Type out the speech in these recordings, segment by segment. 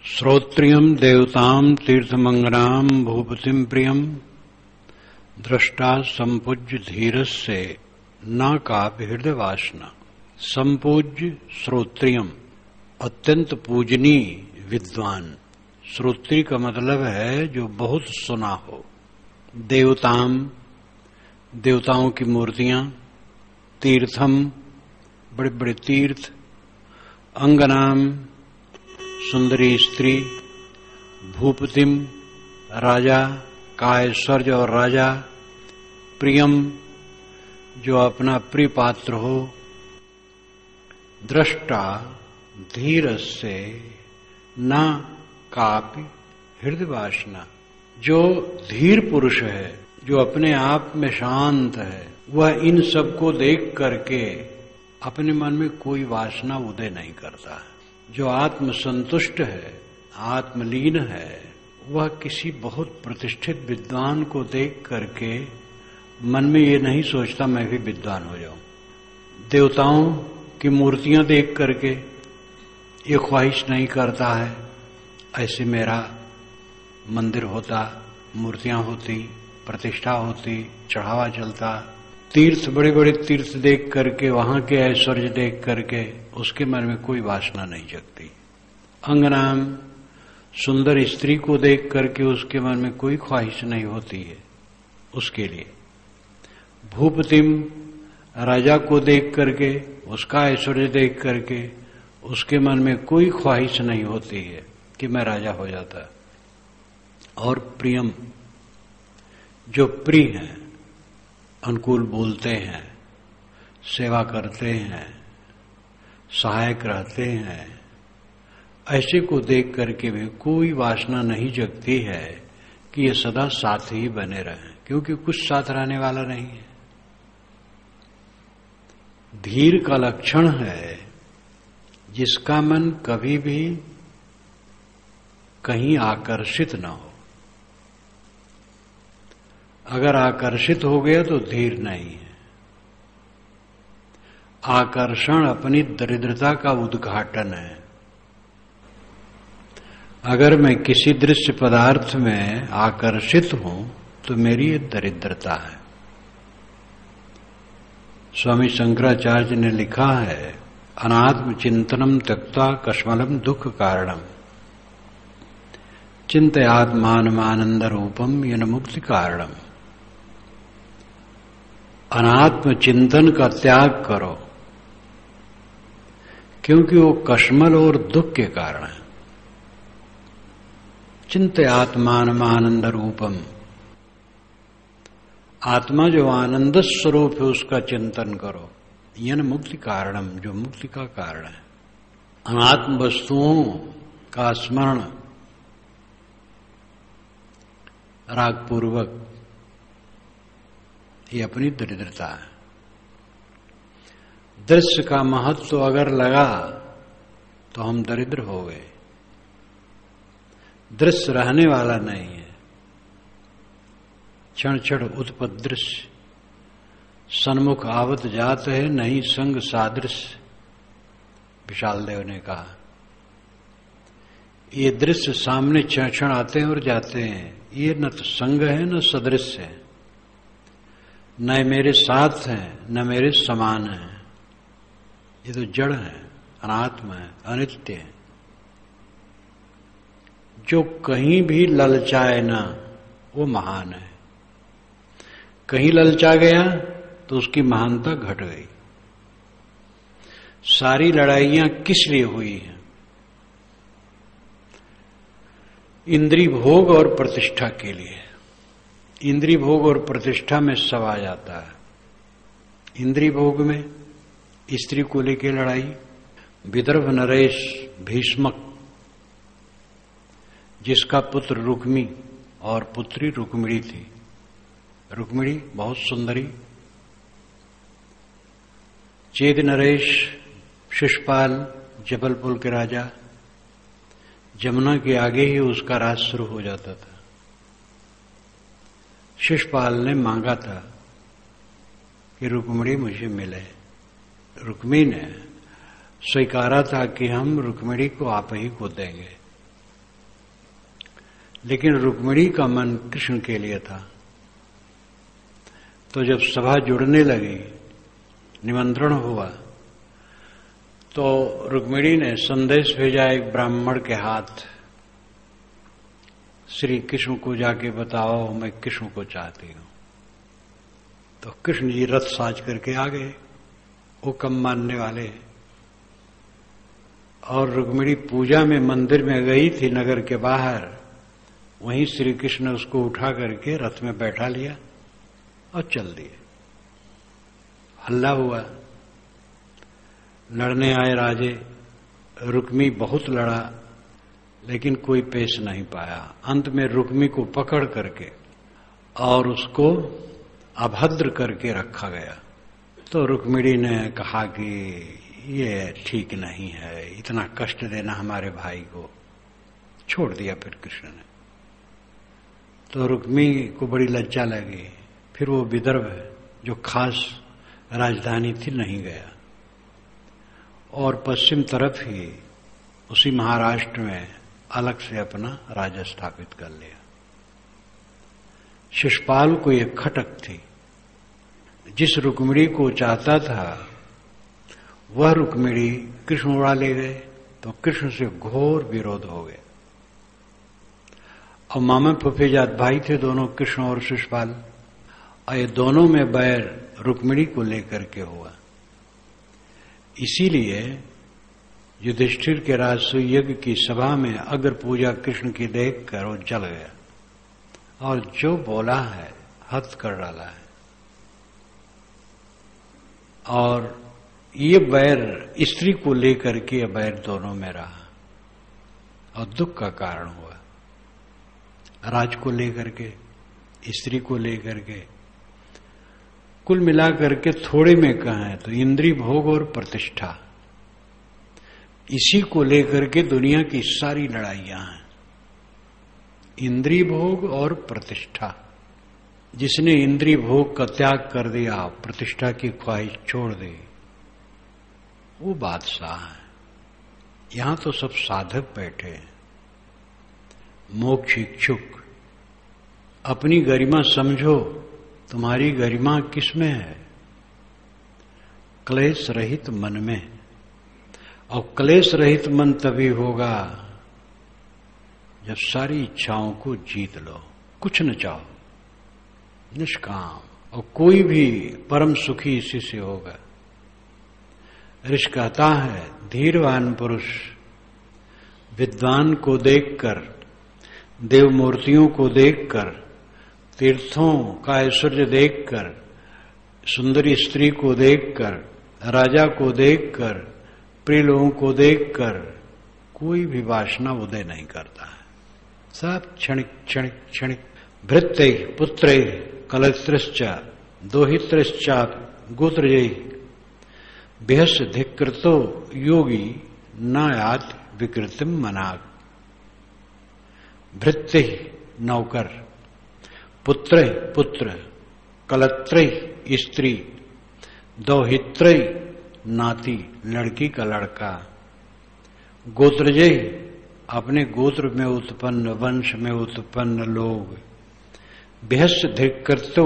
श्रोत्रियम् देवताम् तीर्थमंगनाम् भूपतिम् प्रियम् दृष्टा संपूज्य धीरस्य न कापि हृदय वासना। संपूज्य श्रोत्रियम् अत्यंत पूजनीय विद्वान। श्रोत्री का मतलब है जो बहुत सुना हो। देवताम देवताओं की मूर्तियां, तीर्थम बड़े बड़े तीर्थ, अंगनाम सुंदरी स्त्री, भूपतिम राजा का ऐश्वर्य और राजा, प्रियम जो अपना प्रिय पात्र हो, दृष्टा धीर से न कापि हृदय वासना। जो धीर पुरुष है, जो अपने आप में शांत है, वह इन सबको देख करके अपने मन में कोई वासना उदय नहीं करता है। जो आत्म संतुष्ट है, आत्मलीन है, वह किसी बहुत प्रतिष्ठित विद्वान को देख करके मन में ये नहीं सोचता मैं भी विद्वान हो जाऊं। देवताओं की मूर्तियां देख करके ये ख्वाहिश नहीं करता है ऐसे मेरा मंदिर होता, मूर्तियां होती, प्रतिष्ठा होती, चढ़ावा चलता। तीर्थ बड़े बड़े तीर्थ देख करके, वहां के ऐश्वर्य देख करके उसके मन में कोई वासना नहीं जगती। अंगनाम सुंदर स्त्री को देख करके उसके मन में कोई ख्वाहिश नहीं होती है उसके लिए। भूपतिम राजा को देख करके, उसका ऐश्वर्य देख करके उसके मन में कोई ख्वाहिश नहीं होती है कि मैं राजा हो जाता। और प्रियम जो प्रिय हैं, अनुकूल बोलते हैं, सेवा करते हैं, सहायक रहते हैं, ऐसे को देख करके भी कोई वासना नहीं जगती है कि ये सदा साथ ही बने रहें, क्योंकि कुछ साथ रहने वाला नहीं है। धीर का लक्षण है जिसका मन कभी भी कहीं आकर्षित न हो। अगर आकर्षित हो गया तो धीर नहीं है। आकर्षण अपनी दरिद्रता का उद्घाटन है। अगर मैं किसी दृश्य पदार्थ में आकर्षित हूं तो मेरी ये दरिद्रता है। स्वामी शंकराचार्य ने लिखा है, अनात्म चिंतनम त्यक्त्वा कश्मलम दुख कारणम चिंतयात्मानमानंद रूपम येन मुक्ति कारणम। अनात्म चिंतन का त्याग करो, क्योंकि वो कश्मल और दुख के कारण है। चिंतयात्मानमानंद रूपम, आत्मा जो आनंद स्वरूप है उसका चिंतन करो। येन मुक्ति कारणम, जो मुक्ति का कारण है। अनात्म वस्तुओं का स्मरण रागपूर्वक, ये अपनी दरिद्रता है। दृश्य का महत्व अगर लगा तो हम दरिद्र हो गए। दृश्य रहने वाला नहीं है। क्षण क्षण उत्पन्न दृश्य, सन्मुख आवत जात है, नहीं संग सादृश्य। विशाल देव ने कहा, ये दृश्य सामने क्षण क्षण आते हैं और जाते हैं। ये न तो संग है न सदृश्य है, न मेरे साथ है न मेरे समान है। ये तो जड़ है, अनात्म है, अनित्य है। जो कहीं भी ललचाए ना वो महान है। कहीं ललचा गया तो उसकी महानता घट गई। सारी लड़ाइयां किस लिए हुई हैं? इंद्रिय भोग और प्रतिष्ठा के लिए। इंद्रिय भोग और प्रतिष्ठा में सब आ जाता है। इंद्रिय भोग में स्त्री को लेकर लड़ाई। विदर्भ नरेश भीष्मक, जिसका पुत्र रुक्मी और पुत्री रुक्मिणी थी। रुक्मिणी बहुत सुंदरी। चेद नरेश शिशुपाल, जबलपुर के राजा। जमुना के आगे ही उसका राज शुरू हो जाता था। शिशुपाल ने मांगा था कि रुक्मिणी मुझे मिले। रुक्मी ने स्वीकारा था कि हम रुक्मिणी को आप ही को देंगे। लेकिन रुक्मिणी का मन कृष्ण के लिए था। तो जब सभा जुड़ने लगी, निमंत्रण हुआ, तो रुक्मिणी ने संदेश भेजा एक ब्राह्मण के हाथ, श्री कृष्ण को जाके बताओ मैं कृष्ण को चाहती हूं। तो कृष्ण जी रथ साज करके आ गए, हुक्म मानने वाले। और रुक्मिणी पूजा में मंदिर में गई थी नगर के बाहर, वहीं श्री कृष्ण ने उसको उठा करके रथ में बैठा लिया और चल दिए। हल्ला हुआ, लड़ने आए राजे, रुक्मी बहुत लड़ा लेकिन कोई पेश नहीं पाया। अंत में रुक्मी को पकड़ करके और उसको अभद्र करके रखा गया। तो रुक्मिणी ने कहा कि ये ठीक नहीं है, इतना कष्ट देना हमारे भाई को। छोड़ दिया फिर कृष्ण ने। तो रुक्मी को बड़ी लज्जा लगी। फिर वो विदर्भ, जो खास राजधानी थी, नहीं गया और पश्चिम तरफ ही उसी महाराष्ट्र में अलग से अपना राज्य स्थापित कर लिया। शिशुपाल को एक खटक थी। जिस रुक्मिणी को चाहता था वह रुक्मिणी कृष्ण उड़ा ले गए, तो कृष्ण से घोर विरोध हो गया। और मामा फूफे जात भाई थे दोनों, कृष्ण और शिशुपाल, और ये दोनों में बैर रुक्मिणी को लेकर के हुआ। इसीलिए युधिष्ठिर के राजसूय यज्ञ की सभा में अग्र पूजा कृष्ण की देखकर वो जल गया और जो बोला है हद कर डाला है। और ये बैर स्त्री को लेकर के बैर दोनों में रहा और दुख का कारण हुआ। राज को लेकर के, स्त्री को लेकर के, कुल मिलाकर के थोड़े में कहें तो इंद्रिय भोग और प्रतिष्ठा, इसी को लेकर के दुनिया की सारी लड़ाइयां हैं। इंद्रिय भोग और प्रतिष्ठा। जिसने इंद्रिय भोग का त्याग कर दिया, प्रतिष्ठा की ख्वाहिश छोड़ दी, वो बादशाह है। यहां तो सब साधक बैठे हैं, मोक्ष इच्छुक। अपनी गरिमा समझो, तुम्हारी गरिमा किसमें है? क्लेश रहित मन में। और क्लेश रहित मन तभी होगा जब सारी इच्छाओं को जीत लो, कुछ न चाहो, निष्काम। और कोई भी परम सुखी इसी से होगा। ऋष कहता है, धीरवान पुरुष विद्वान को देखकर, देव मूर्तियों को देखकर, तीर्थों का ऐश्वर्य देखकर, सुंदरी स्त्री को देखकर, राजा को देखकर, प्रिय लोगों को देखकर कोई भी वासना उदय नहीं करता है। सब क्षणिक क्षणिक क्षणिक। भृत्य पुत्र कलत्रश्च दोहित्रश्चा गोत्रजय बेहस धिकृतो योगी न यात विकृतिम मनाग। भृत्य नौकर, पुत्र पुत्र, कलत्र स्त्री, दौहित्र नाती लड़की का लड़का, गोत्रजय अपने गोत्र में उत्पन्न, वंश में उत्पन्न लोग, बेहस धिक्कृतो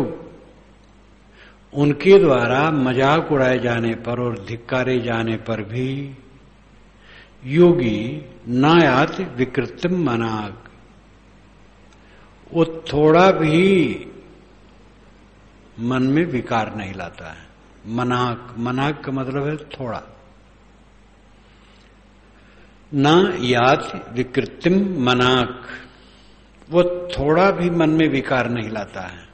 उनके द्वारा मजाक उड़ाए जाने पर और धिक्कारे जाने पर भी योगी नायात विकृतिम मनाग, वो थोड़ा भी मन में विकार नहीं लाता है। मनाक, मनाक का मतलब है थोड़ा। ना यात विकृतिम मनाक, वो थोड़ा भी मन में विकार नहीं लाता है।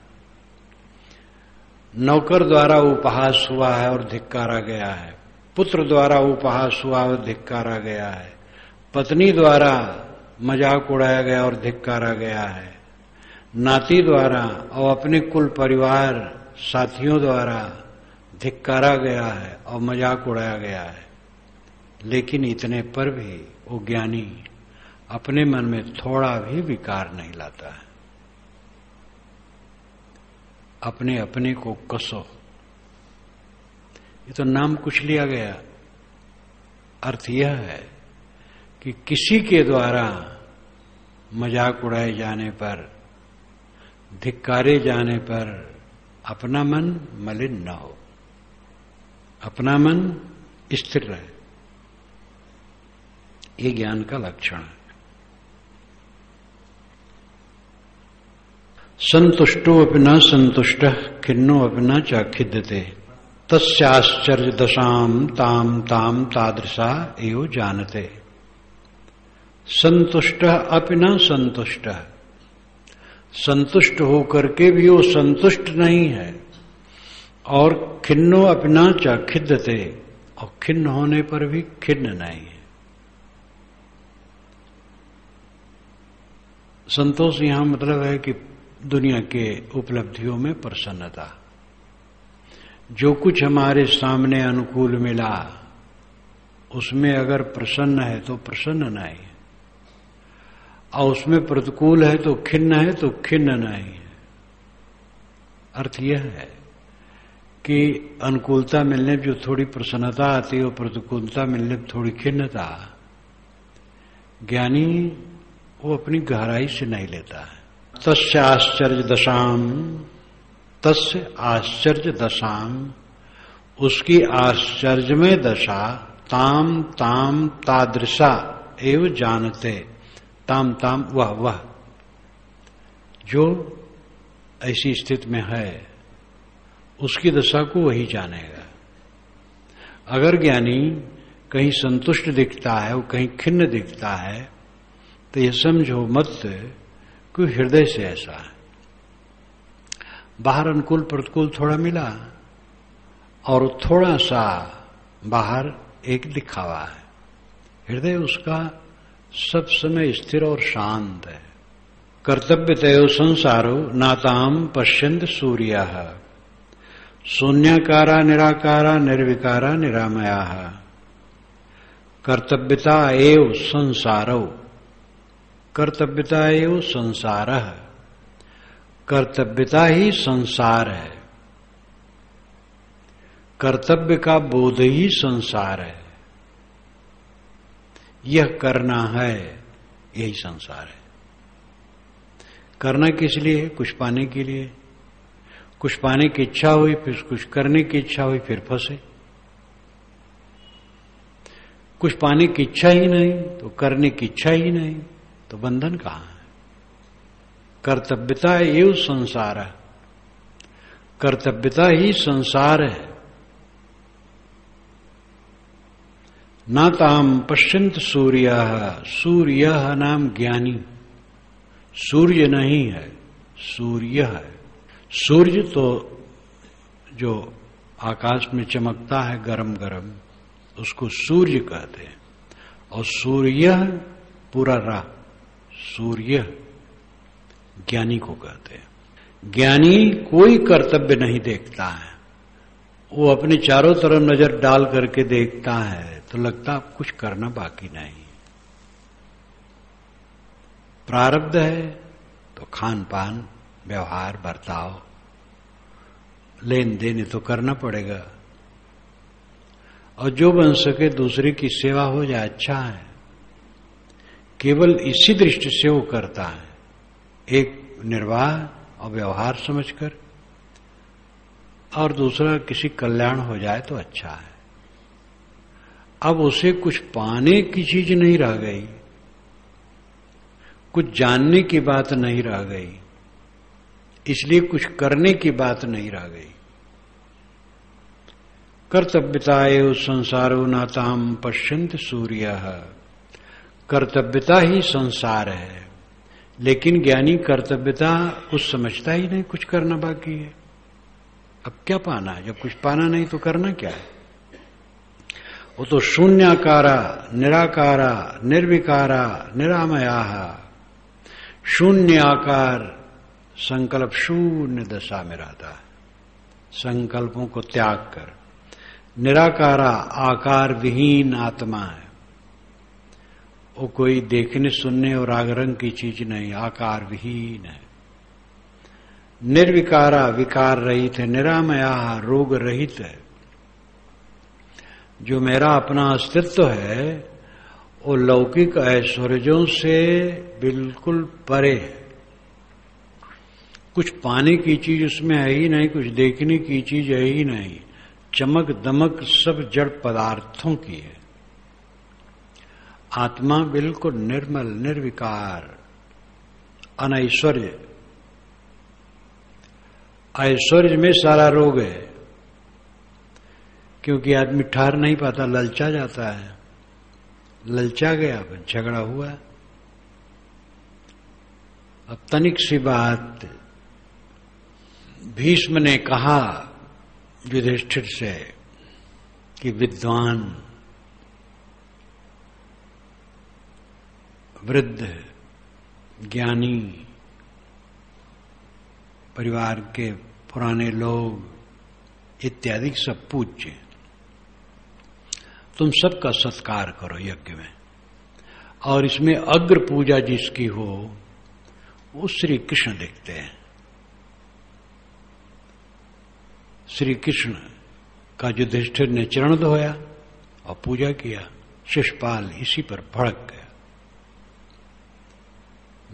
नौकर द्वारा उपहास हुआ है और धिक्कारा गया है, पुत्र द्वारा उपहास हुआ और धिक्कारा गया है, पत्नी द्वारा मजाक उड़ाया गया और धिक्कारा गया है, नाती द्वारा और अपने कुल परिवार साथियों द्वारा धिक्कारा गया है और मजाक उड़ाया गया है। लेकिन इतने पर भी वो ज्ञानी अपने मन में थोड़ा भी विकार नहीं लाता है। अपने अपने को कसो, ये तो नाम कुछ लिया गया। अर्थ यह है कि किसी के द्वारा मजाक उड़ाए जाने पर, धिक्कारे जाने पर अपना मन मलिन न हो, अपना मन स्थिर रहे। ये ज्ञान का लक्षण है। संतुष्टो अपि न संतुष्टः खिन्नो अपि न च खिद्यते तस्याश्चर्य दशाम ताम ताम तादृशा एव जानते। संतुष्ट अपि न संतुष्ट, संतुष्ट होकर के भी वो संतुष्ट नहीं है, और खिन्नो अपि न च खिद्यते, और खिन्न होने पर भी खिन्न नहीं है। संतोष यहां मतलब है कि दुनिया के उपलब्धियों में प्रसन्नता। जो कुछ हमारे सामने अनुकूल मिला उसमें अगर प्रसन्न है तो प्रसन्न नहीं है, और उसमें प्रतिकूल है तो खिन्न नहीं है। अर्थ यह है कि अनुकूलता मिलने पर जो थोड़ी प्रसन्नता आती है और प्रतिकूलता मिलने पर थोड़ी खिन्नता, ज्ञानी वो अपनी गहराई से नहीं लेता है। तस्य आश्चर्य दशाम, तस्य आश्चर्य दशाम, उसकी आश्चर्यमय दशा, ताम ताम तादृशा एव जानते, ताम ताम वह जो ऐसी स्थिति में है उसकी दशा को वही जानेगा। अगर ज्ञानी कहीं संतुष्ट दिखता है, वो कहीं खिन्न दिखता है, तो यह समझो मत कि हृदय से ऐसा है। बाहर अनुकूल प्रतिकूल थोड़ा मिला और थोड़ा सा बाहर एक दिखावा है, हृदय उसका सब समय स्थिर और शांत है। कर्तव्यतयो संसारो नाताम पश्यन्त सूर्यः शून्याकारा निराकारा निर्विकारा निरामया कर्तव्यता एव संसारो, कर्तव्यता एव संसारः, कर्तव्यता ही संसार है, कर्तव्य का बोध ही संसार है। यह करना है, यही संसार है। करना किस लिए है? कुछ पाने के लिए। कुछ पाने की इच्छा हुई, फिर कुछ करने की इच्छा हुई, फिर फंसे। कुछ पाने की इच्छा ही नहीं तो करने की इच्छा ही नहीं, तो बंधन कहां है? कर्तव्यता एव संसार, कर्तव्यता ही संसार है। न ताम पश्यन्त सूर्य, सूर्य नाम ज्ञानी, सूर्य नहीं है, सूर्य है। सूर्य तो जो आकाश में चमकता है गरम गरम, उसको सूर्य कहते हैं। और सूर्य पूरा रा, सूर्य ज्ञानी को कहते हैं। ज्ञानी कोई कर्तव्य नहीं देखता है, वो अपने चारों तरफ नजर डाल करके देखता है तो लगता कुछ करना बाकी नहीं। प्रारब्ध है तो खान पान, व्यवहार, बर्ताव, लेन देन तो करना पड़ेगा, और जो बन सके दूसरे की सेवा हो जाए अच्छा है। केवल इसी दृष्टि से वो करता है, एक निर्वाह और व्यवहार समझकर, और दूसरा किसी कल्याण हो जाए तो अच्छा है। अब उसे कुछ पाने की चीज नहीं रह गई, कुछ जानने की बात नहीं रह गई, इसलिए कुछ करने की बात नहीं रह गई। कर्तव्यता एव संसारो नाताम पश्यन्त सूर्यः, कर्तव्यता ही संसार है। लेकिन ज्ञानी कर्तव्यता कुछ समझता ही नहीं, कुछ करना बाकी है। अब क्या पाना है? जब कुछ पाना नहीं तो करना क्या है? वो तो शून्याकारा निराकारा निर्विकारा निरामया, शून्य आकार संकल्प शून्य दशा में रहता है, संकल्पों को त्याग कर। निराकारा आकार विहीन आत्मा है, वो कोई देखने सुनने और राग रंग की चीज नहीं, आकार विहीन है। निर्विकारा विकार रहित है, निरामया रोग रहित है। जो मेरा अपना अस्तित्व है वो लौकिक ऐश्वर्यों से बिल्कुल परे है। कुछ पाने की चीज उसमें है ही नहीं, कुछ देखने की चीज है ही नहीं। चमक दमक सब जड़ पदार्थों की है। आत्मा बिल्कुल निर्मल निर्विकार अनैश्वर्य। ऐश्वर्य में सारा रोग है, क्योंकि आदमी ठहर नहीं पाता, ललचा जाता है। ललचा गया, झगड़ा हुआ। अब तनिक सी बात, भीष्म ने कहा युधिष्ठिर से कि विद्वान, वृद्ध, ज्ञानी, परिवार के पुराने लोग इत्यादि सब पूज्य, तुम सबका सत्कार करो यज्ञ में। और इसमें अग्र पूजा जिसकी हो वो श्री कृष्ण दिखते हैं। श्री कृष्ण का युधिष्ठिर ने चरण धोया और पूजा किया। शिशुपाल इसी पर भड़क गया।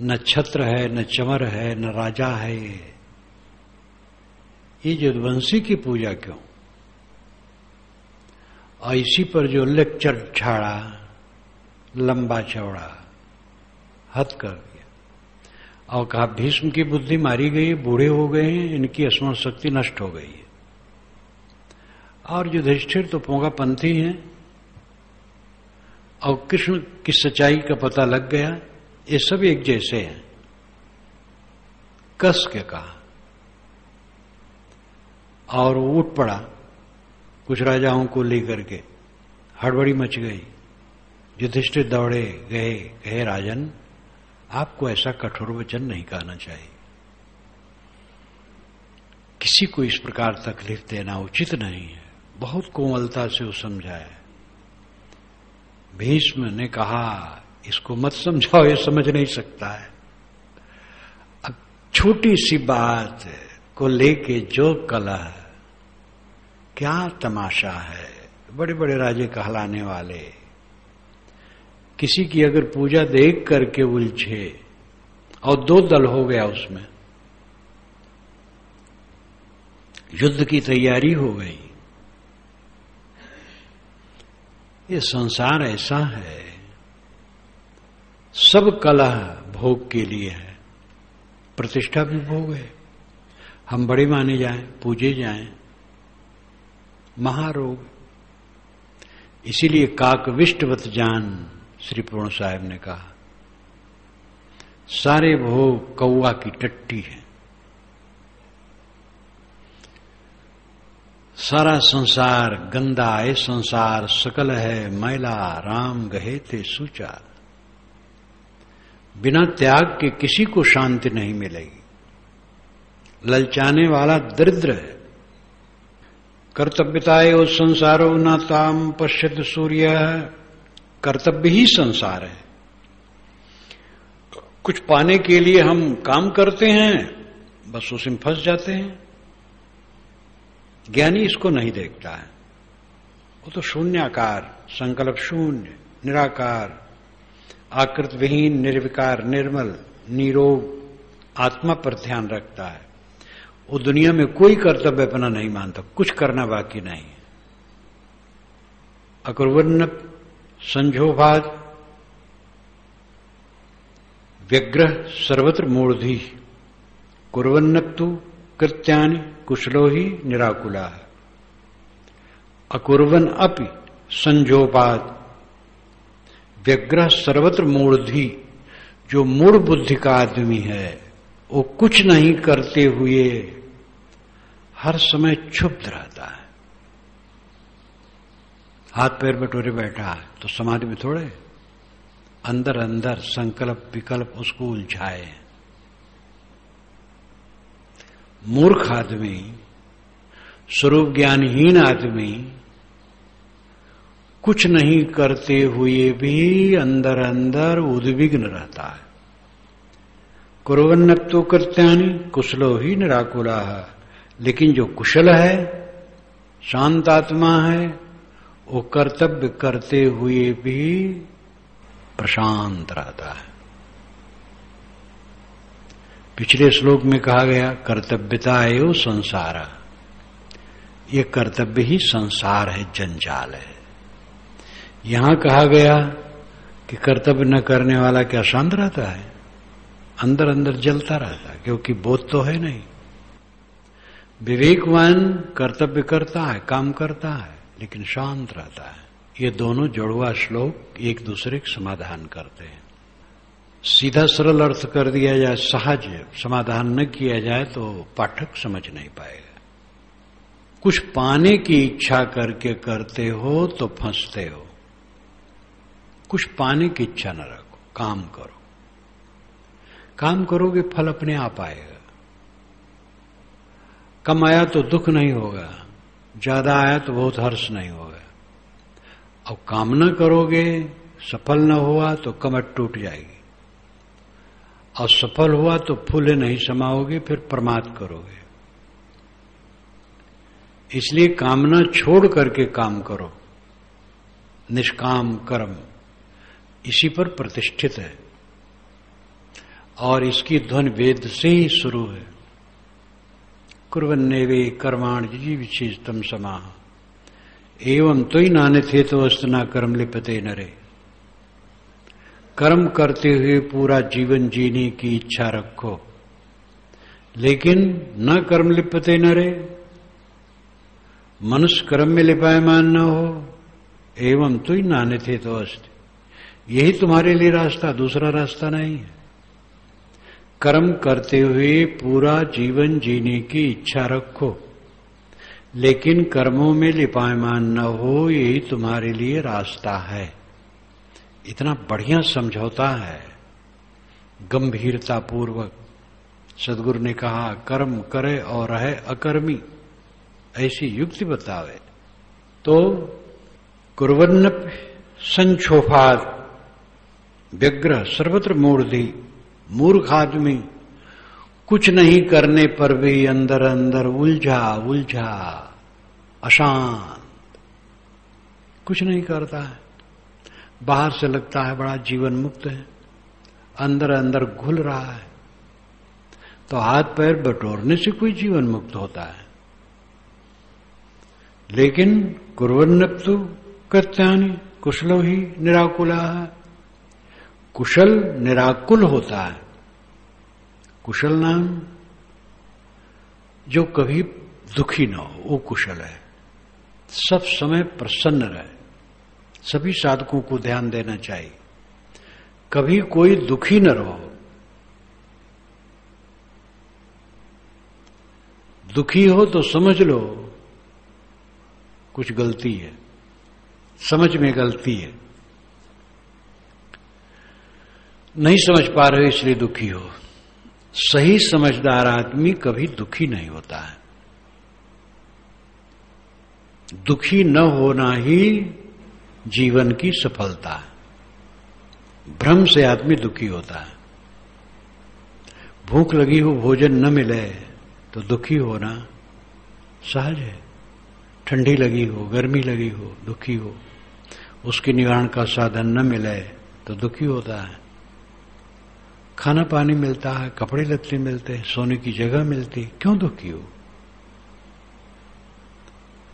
न छत्र है, न चमर है, न राजा है। ये यदुवंशी की पूजा क्यों? और इसी पर जो लेक्चर छाड़ा, लंबा चौड़ा, हद कर दिया और कहा भीष्म की बुद्धि मारी गई, बूढ़े हो गए हैं, इनकी स्मरण शक्ति नष्ट हो गई है। और युधिष्ठिर तो पोंगा पंथी हैं और कृष्ण की सच्चाई का पता लग गया। ये सब एक जैसे हैं, कस के कहा। और वो उठ पड़ा कुछ राजाओं को लेकर के। हड़बड़ी मच गई। युधिष्ठिर दौड़े गए, कहे राजन आपको ऐसा कठोर वचन नहीं कहना चाहिए। किसी को इस प्रकार तकलीफ देना उचित नहीं है। बहुत कोमलता से वो समझाया। भीष्म ने कहा इसको मत समझाओ, ये समझ नहीं सकता है। अब छोटी सी बात को लेके जो कलह, क्या तमाशा है। बड़े बड़े राजे कहलाने वाले किसी की अगर पूजा देख करके उलझे और दो दल हो गया, उसमें युद्ध की तैयारी हो गई। ये संसार ऐसा है, सब कलह भोग के लिए है। प्रतिष्ठा भी भोग है। हम बड़े माने जाएं, पूजे जाएं, महारोग। इसीलिए काकविष्टवत जान श्री पूर्ण साहब ने कहा, सारे भोग कौआ की टट्टी है। सारा संसार गंदा है, संसार सकल है मैला, राम गहे थे सूचा। बिना त्याग के किसी को शांति नहीं मिलेगी। ललचाने वाला दरिद्र है। कर्तव्यताए ओ संसारो न ताम पश्यत सूर्य। कर्तव्य ही संसार है। कुछ पाने के लिए हम काम करते हैं, बस उसमें फंस जाते हैं। ज्ञानी इसको नहीं देखता है। वो तो शून्याकार, संकल्प शून्य, निराकार, आकृत विहीन, निर्विकार, निर्मल, निरोग आत्मा पर ध्यान रखता है। वो दुनिया में कोई कर्तव्य अपना नहीं मानता, कुछ करना बाकी नहीं। अकुर्वन्न संजोभाद व्यग्रह सर्वत्र मूर्धि कुर्वन्नप्तु कृत्यानि कुशलो ही निराकुला। अकुर्वन अपि संजोपाद व्यग्रह सर्वत्र मूर्धि। जो मूढ़ बुद्धि का आदमी है वो कुछ नहीं करते हुए हर समय क्षुब्ध रहता है। हाथ पैर बटोरे बैठा है तो समाधि में थोड़े अंदर अंदर संकल्प विकल्प उसको उलझाए। मूर्ख आदमी, स्वरूप ज्ञानहीन आदमी कुछ नहीं करते हुए भी अंदर अंदर उद्विग्न रहता है। कुर्वन्नप्तो कृत्यानि कुशलो ही निराकुला। लेकिन जो कुशल है, शांत आत्मा है, वो कर्तव्य करते हुए भी प्रशांत रहता है। पिछले श्लोक में कहा गया कर्तव्यता एव संसारा, ये कर्तव्य ही संसार है, जंजाल है। यहां कहा गया कि कर्तव्य न करने वाला क्या शांत रहता है? अंदर अंदर जलता रहता है, क्योंकि बोध तो है नहीं। विवेकवान कर्तव्य करता है, काम करता है, लेकिन शांत रहता है। ये दोनों जुड़वा श्लोक एक दूसरे के समाधान करते हैं। सीधा सरल अर्थ कर दिया जाए, सहज समाधान न किया जाए तो पाठक समझ नहीं पाएगा। कुछ पाने की इच्छा करके करते हो तो फंसते हो। कुछ पाने की इच्छा न रखो, काम करो। काम करोगे फल अपने आप आएगा। कम आया तो दुख नहीं होगा, ज्यादा आया तो बहुत हर्ष नहीं होगा। अब कामना करोगे, सफल न हुआ तो कमर टूट जाएगी, और सफल हुआ तो फूले नहीं समाओगे, फिर प्रमाद करोगे। इसलिए कामना छोड़ करके काम करो। निष्काम कर्म इसी पर प्रतिष्ठित है, और इसकी ध्वनि वेद से ही शुरू है। कुर्वन्नेवे कर्माण जिजीविषेस्तम समाह एवं तो ही नान्यथे तो अस्तना कर्म लिपते नरे। कर्म करते हुए पूरा जीवन जीने की इच्छा रखो, लेकिन न कर्म लिपते नरे, मनुष्य कर्म में लिपायमान न हो। एवं तो ही नान्यथे तो अस्त, यही तुम्हारे लिए रास्ता, दूसरा रास्ता नहीं है। कर्म करते हुए पूरा जीवन जीने की इच्छा रखो, लेकिन कर्मों में लिपायमान न हो, यही तुम्हारे लिए रास्ता है। इतना बढ़िया समझौता है, गंभीरता पूर्वक। सदगुरु ने कहा कर्म करे और रहे अकर्मी, ऐसी युक्ति बतावे। तो कुर्वन्न संक्षोभात व्यग्र सर्वत्र मूर्धि, मूर्ख आदमी कुछ नहीं करने पर भी अंदर अंदर उलझा उलझा अशांत, कुछ नहीं करता है। बाहर से लगता है बड़ा जीवन मुक्त है, अंदर अंदर घुल रहा है। तो हाथ पैर बटोरने से कोई जीवन मुक्त होता है? लेकिन कुर्वन्नप्तु कृत्यानि कुशलो ही निराकुला है। कुशल निराकुल होता है। कुशल नाम जो कभी दुखी न हो, वो कुशल है। सब समय प्रसन्न रहे। सभी साधकों को ध्यान देना चाहिए, कभी कोई दुखी न रहो। दुखी हो तो समझ लो कुछ गलती है, समझ में गलती है, नहीं समझ पा रहे इसलिए दुखी हो। सही समझदार आदमी कभी दुखी नहीं होता है। दुखी न होना ही जीवन की सफलता है। भ्रम से आदमी दुखी होता है। भूख लगी हो, भोजन न मिले तो दुखी होना सहज है। ठंडी लगी हो, गर्मी लगी हो, दुखी हो। उसके निवारण का साधन न मिले तो दुखी होता है। खाना पानी मिलता है, कपड़े लत्ते मिलते हैं, सोने की जगह मिलती, क्यों दुखी हो?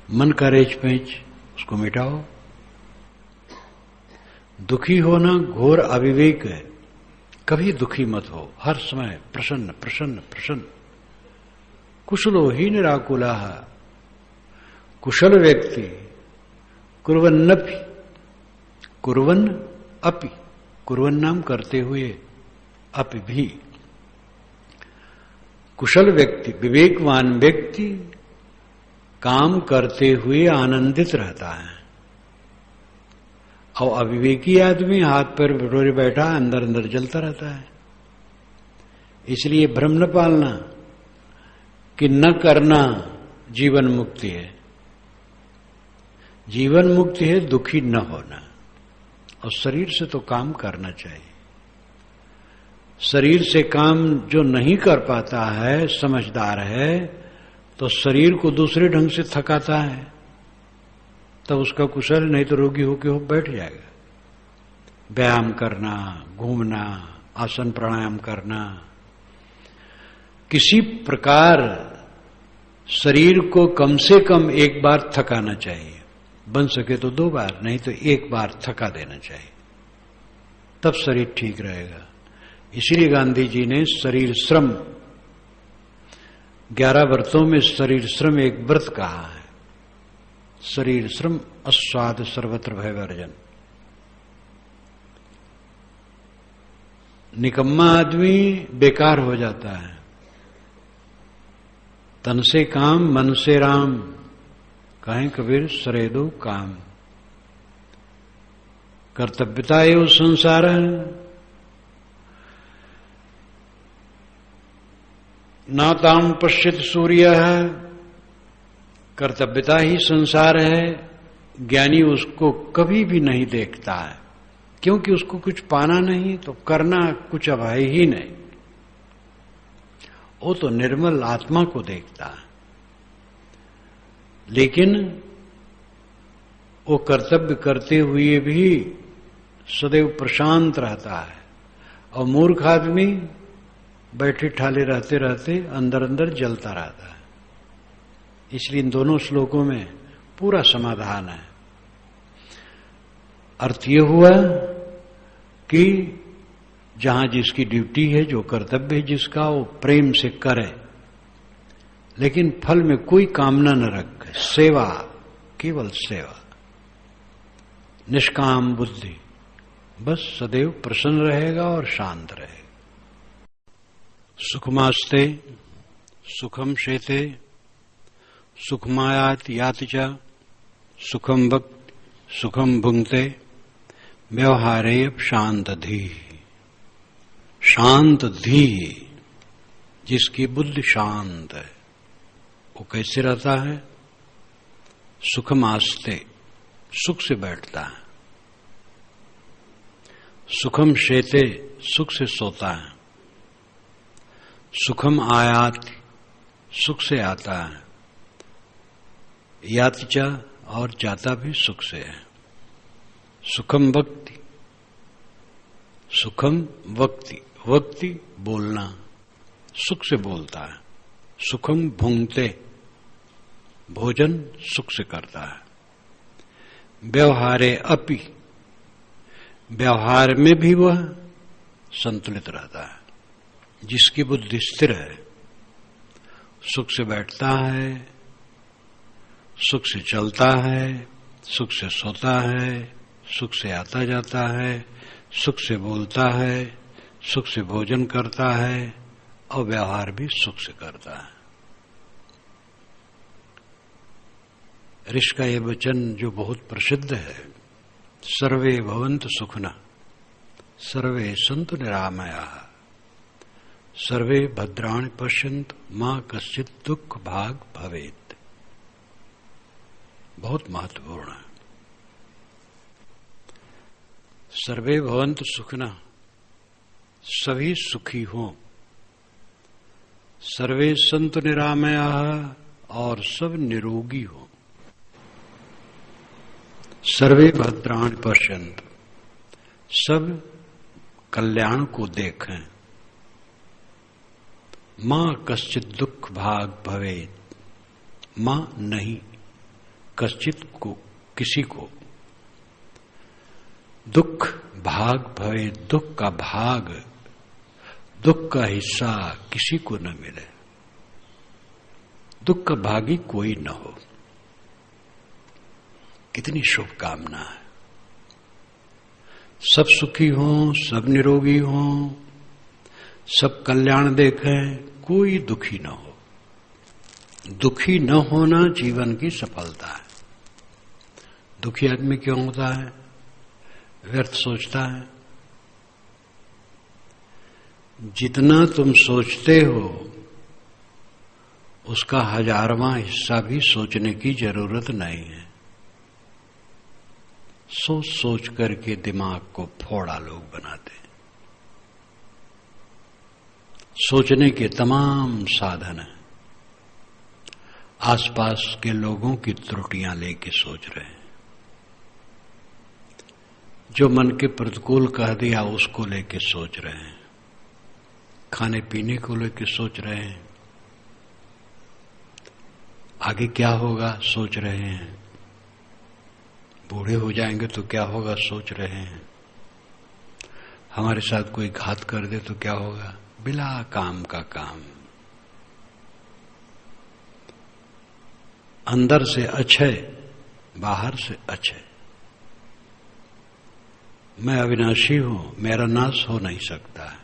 मन का रेच पेच उसको मिटाओ। दुखी होना घोर अविवेक है। कभी दुखी मत हो, हर समय प्रसन्न प्रसन्न प्रसन्न। कुशलो ही निराकुला, कुशल व्यक्ति कुर्वन्नपि, कुर्वन् अपि, कुर्वन् नाम करते हुए, अपि भी। कुशल व्यक्ति, विवेकवान व्यक्ति काम करते हुए आनंदित रहता है। और अविवेकी आदमी हाथ पैर बटोरे बैठा अंदर अंदर जलता रहता है। इसलिए भ्रम न पालना कि न करना जीवन मुक्ति है। जीवन मुक्ति है दुखी न होना। और शरीर से तो काम करना चाहिए। शरीर से काम जो नहीं कर पाता है, समझदार है, तो शरीर को दूसरे ढंग से थकाता है, तब उसका कुशल, नहीं तो रोगी होके हो बैठ जाएगा। व्यायाम करना, घूमना, आसन प्राणायाम करना, किसी प्रकार शरीर को कम से कम एक बार थकाना चाहिए। बन सके तो 2 बार, नहीं तो 1 बार थका देना चाहिए, तब शरीर ठीक रहेगा। इसीलिए गांधी जी ने शरीर श्रम, 11 व्रतों में शरीर श्रम एक व्रत कहा है। शरीर श्रम अस्वाद सर्वत्र भय वर्जन। निकम्मा आदमी बेकार हो जाता है। तन से काम मन से राम, कहें कबीर सरे दो काम। कर्तव्यता एवं संसार नाताम पश्चित सूर्य है। कर्तव्यता ही संसार है। ज्ञानी उसको कभी भी नहीं देखता है, क्योंकि उसको कुछ पाना नहीं, तो करना कुछ अब है ही नहीं। वो तो निर्मल आत्मा को देखता है। लेकिन वो कर्तव्य करते हुए भी सदैव प्रशांत रहता है, और मूर्ख आदमी बैठे ठाले रहते रहते अंदर अंदर जलता रहता है। इसलिए इन दोनों श्लोकों में पूरा समाधान है। अर्थ ये हुआ कि जहां जिसकी ड्यूटी है, जो कर्तव्य है जिसका, वो प्रेम से करे, लेकिन फल में कोई कामना न रखे। सेवा, केवल सेवा, निष्काम बुद्धि, बस सदैव प्रसन्न रहेगा और शांत रहेगा। सुखमास्ते सुखम शेते सुखमायात याति च सुखम वक्त सुखम भुंक्ते व्यवहारे शांत धी। शांत धी, जिसकी बुद्धि शांत है, वो कैसे रहता है? सुखमास्ते, सुख से बैठता है। सुखम शेते, सुख से सोता है। सुखम आयात, सुख से आता है। यातिचा, और जाता भी सुख से है। सुखम वक्ति, सुखम वक्ति, वक्ति बोलना, सुख से बोलता है। सुखम भुंक्ते, भोजन सुख से करता है। व्यवहारे अपि, व्यवहार में भी वह संतुलित रहता है। जिसकी बुद्धि स्थिर है, सुख से बैठता है, सुख से चलता है, सुख से सोता है, सुख से आता जाता है, सुख से बोलता है, सुख से भोजन करता है, और व्यवहार भी सुख से करता है। ऋषि का ये वचन जो बहुत प्रसिद्ध है, सर्वे भवन्तु सुखिनः सर्वे सन्तु निरामयाः सर्वे भद्राणि पश्यन्तु मां कश्चित् दुख भाग भवेत्। बहुत महत्वपूर्ण है। सर्वे भवन्तु सुखिनः, सभी सुखी हों। सर्वे सन्तु निरामयाः, और सब निरोगी हों। सर्वे भद्राणि पश्यन्तु, सब कल्याण को देखें। मां कश्चित दुख भाग भवेत्, मां नहीं, कश्चित को, किसी को, दुख भाग भवेत्, दुख का भाग, दुख का हिस्सा किसी को न मिले, दुख का भागी कोई न हो। कितनी शुभकामना है। सब सुखी हों, सब निरोगी हों, सब कल्याण देखें, कोई दुखी न हो। दुखी न होना जीवन की सफलता है। दुखी आदमी क्यों होता है? व्यर्थ सोचता है। जितना तुम सोचते हो उसका 1000वां हिस्सा भी सोचने की जरूरत नहीं है। सोच सोच करके दिमाग को फोड़ा लोग बनाते हैं। सोचने के तमाम साधन हैं। आसपास के लोगों की त्रुटियां लेके सोच रहे हैं। जो मन के प्रतिकूल कह दिया उसको लेके सोच रहे हैं, खाने पीने को लेके सोच रहे हैं, आगे क्या होगा सोच रहे हैं, बूढ़े हो जाएंगे तो क्या होगा सोच रहे हैं, हमारे साथ कोई घात कर दे तो क्या होगा, बिला काम का काम। अंदर से अक्षय, बाहर से अक्षय। मैं अविनाशी हूं, मेरा नाश हो नहीं सकता है।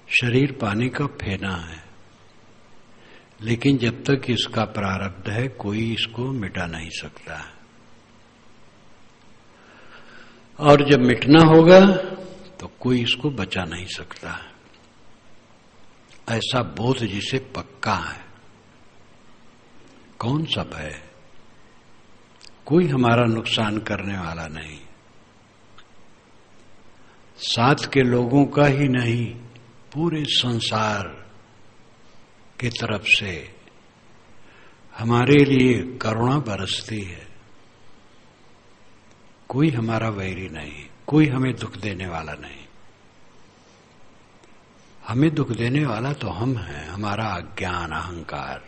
शरीर पानी का फेना है, लेकिन जब तक इसका प्रारब्ध है कोई इसको मिटा नहीं सकता है। और जब मिटना होगा तो कोई इसको बचा नहीं सकता है। ऐसा बोध जिसे पक्का है। कौन सा भय? कोई हमारा नुकसान करने वाला नहीं, साथ के लोगों का ही नहीं, पूरे संसार की तरफ से हमारे लिए करुणा बरसती है। कोई हमारा वैरी नहीं, कोई हमें दुख देने वाला नहीं। हमें दुख देने वाला तो हम हैं, हमारा अज्ञान, अहंकार।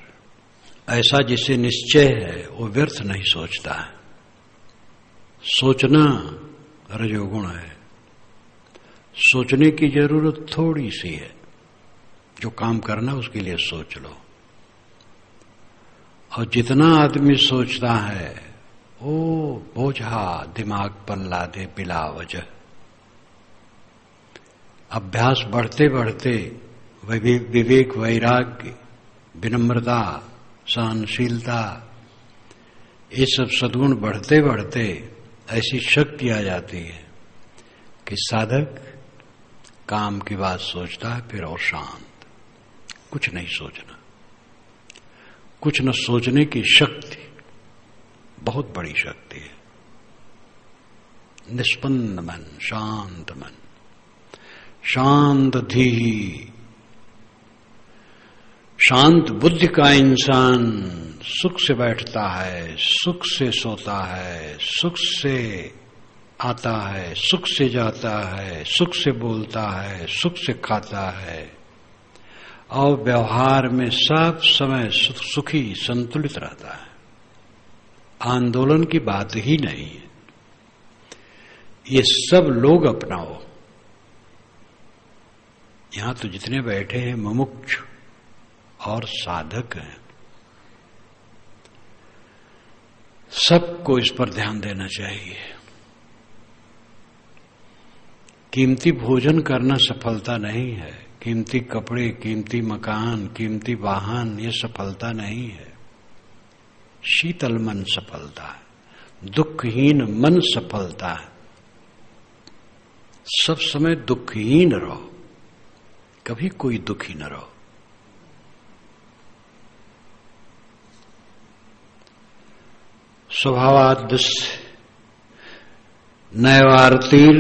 ऐसा जिसे निश्चय है वो व्यर्थ नहीं सोचता है। सोचना रजोगुण है। सोचने की जरूरत थोड़ी सी है, जो काम करना उसके लिए सोच लो। और जितना आदमी सोचता है वो बोझा दिमाग पर लादे बिला वजह। अभ्यास बढ़ते बढ़ते विवेक, वैराग्य, विनम्रता, सहनशीलता, ये सब सद्गुण बढ़ते बढ़ते ऐसी शक्ति आ जाती है कि साधक काम की बात सोचता है, फिर और शांत, कुछ नहीं सोचना। कुछ न सोचने की शक्ति बहुत बड़ी शक्ति है। निष्पन्न मन, शांत मन, शांत धीही, शांत बुद्धि का इंसान सुख से बैठता है, सुख से सोता है, सुख से आता है, सुख से जाता है, सुख से बोलता है, सुख से खाता है, और व्यवहार में सब समय सुखी संतुलित रहता है। आंदोलन की बात ही नहीं है। ये सब लोग अपनाओ। यहां तो जितने बैठे हैं मुमुक्षु और साधक हैं, सबको इस पर ध्यान देना चाहिए। कीमती भोजन करना सफलता नहीं है, कीमती कपड़े, कीमती मकान, कीमती वाहन, ये सफलता नहीं है। शीतल मन सफलता है, दुखहीन मन सफलता है। सब समय दुखहीन रहो, कभी कोई दुखी न रहो। स्वभावादस्य नैवार्तिर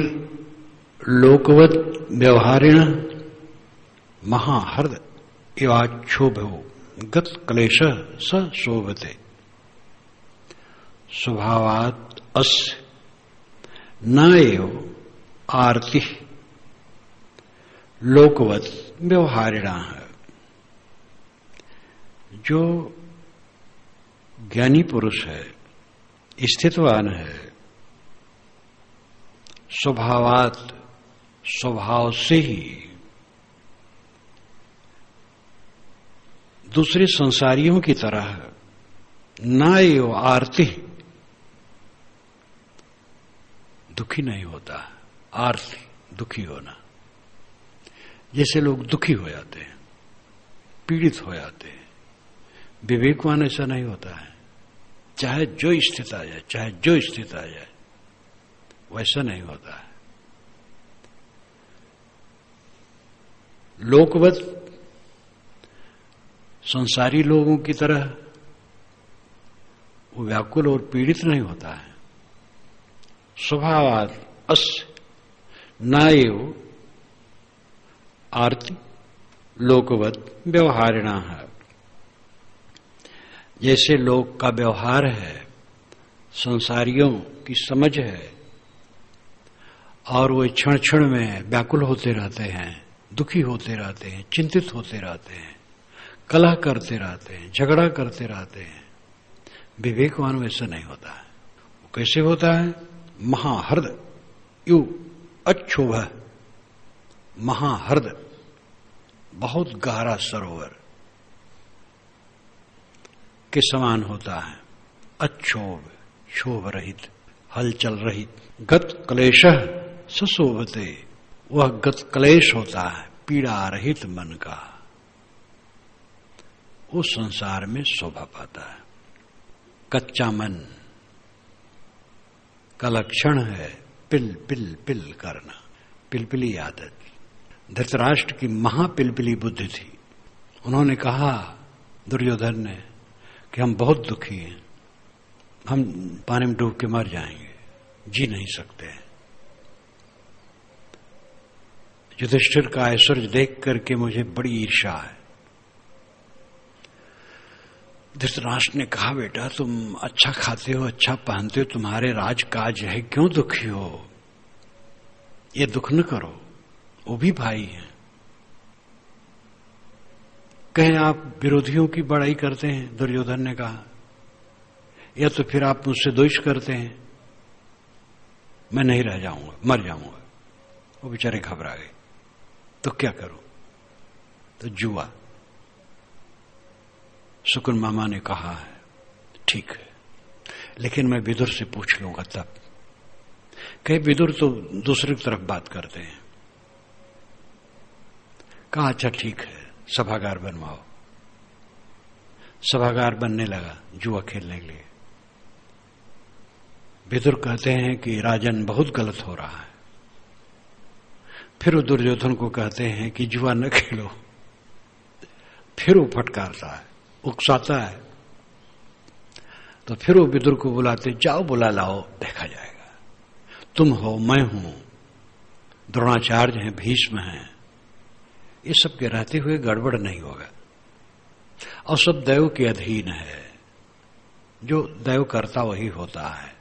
लोकवत व्यवहारिण महाहर्द इवाक्षोभो गत क्लेश स शोभते। स्वभावात अस्य न एव आरति लोकवत व्यवहारिणा है। जो ज्ञानी पुरुष है, स्थितवान है, स्वभावात, स्वभाव से ही दूसरे संसारियों की तरह न एव आरती, दुखी नहीं होता। आरती, दुखी होना। जैसे लोग दुखी हो जाते हैं, पीड़ित हो जाते हैं, विवेकवान ऐसा नहीं होता है। चाहे जो स्थिति आ जाए, चाहे जो स्थिति आ जाए, वैसा नहीं होता है। लोकवत, संसारी लोगों की तरह वो व्याकुल और पीड़ित नहीं होता है। स्वभावात अस्य न एव आरती लोकवत व्यवहारिणा है। जैसे लोक का व्यवहार है संसारियों की समझ है और वो क्षण क्षण में व्याकुल होते रहते हैं, दुखी होते रहते हैं, चिंतित होते रहते हैं, कलह करते रहते हैं, झगड़ा करते रहते हैं। विवेकवान वैसा नहीं होता है। वो कैसे होता है? महाहृद यू अच्छोभ, महाहृद बहुत गहरा सरोवर के समान होता है, अच्छोभ क्षोभ रहित, हलचल रहित, गत क्लेश सशोभते, वह गत क्लेश होता है पीड़ा रहित मन का, वो संसार में शोभा पाता है। कच्चा मन का लक्षण है पिल पिल पिल करना, पिलपिली आदत। धृतराष्ट्र की महापिलपिली बुद्धि थी। उन्होंने कहा दुर्योधन ने कि हम बहुत दुखी हैं, हम पानी में डूब के मर जाएंगे, जी नहीं सकते हैं। युधिष्ठिर का ऐश्वर्य देख करके मुझे बड़ी ईर्ष्या है। धृतराष्ट्र ने कहा बेटा तुम अच्छा खाते हो, अच्छा पहनते हो, तुम्हारे राजकाज है, क्यों दुखी हो? ये दुख न करो, वो भी भाई हैं। कहीं आप विरोधियों की बड़ाई करते हैं, दुर्योधन ने कहा, या तो फिर आप मुझसे द्वेष करते हैं, मैं नहीं रह जाऊंगा, मर जाऊंगा। वो बेचारे घबरा गए। तो क्या करूं? तो जुआ। शुकुन मामा ने कहा है ठीक है, लेकिन मैं विदुर से पूछ लूंगा तब। कई विदुर तो दूसरी तरफ बात करते हैं। कहा अच्छा ठीक है, सभागार बनवाओ। सभागार बनने लगा जुआ खेलने के लिए। विदुर कहते हैं कि राजन बहुत गलत हो रहा है। फिर वो दुर्योधन को कहते हैं कि जुआ न खेलो। फिर वो फटकारता है, उकसाता है। तो फिर वो विदुर को बुलाते, जाओ बुला लाओ, देखा जाएगा। तुम हो, मैं हूं, द्रोणाचार्य हैं, भीष्म हैं, ये सब के रहते हुए गड़बड़ नहीं होगा। और सब दैव के अधीन है, जो दैव करता वही होता है।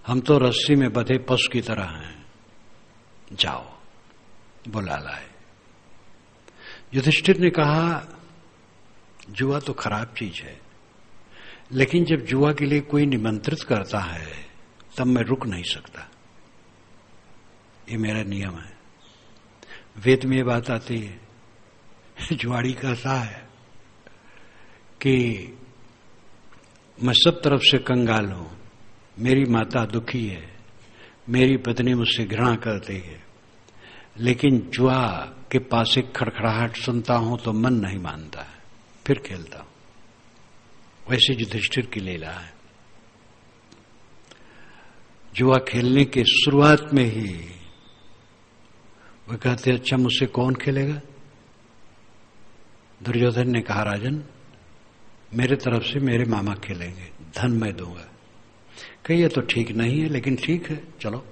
हम तो रस्सी में बंधे पशु की तरह हैं। जाओ बुला लाए। युधिष्ठिर ने कहा जुआ तो खराब चीज है, लेकिन जब जुआ के लिए कोई निमंत्रित करता है तब मैं रुक नहीं सकता। ये मेरा नियम है। वेद में ये बात आती है, जुआड़ी कहता है कि मैं सब तरफ से कंगाल हूं, मेरी माता दुखी है, मेरी पत्नी मुझसे घृणा करती है, लेकिन जुआ के पास एक खड़खड़ाहट सुनता हूं तो मन नहीं मानता है, फिर खेलता हूं। वैसे युधिष्ठिर की लीला है। जुआ खेलने के शुरुआत में ही वो कहते अच्छा मुझसे कौन खेलेगा? दुर्योधन ने कहा राजन मेरे तरफ से मेरे मामा खेलेंगे, धन मैं दूंगा। कहिए तो ठीक नहीं है, लेकिन ठीक है चलो।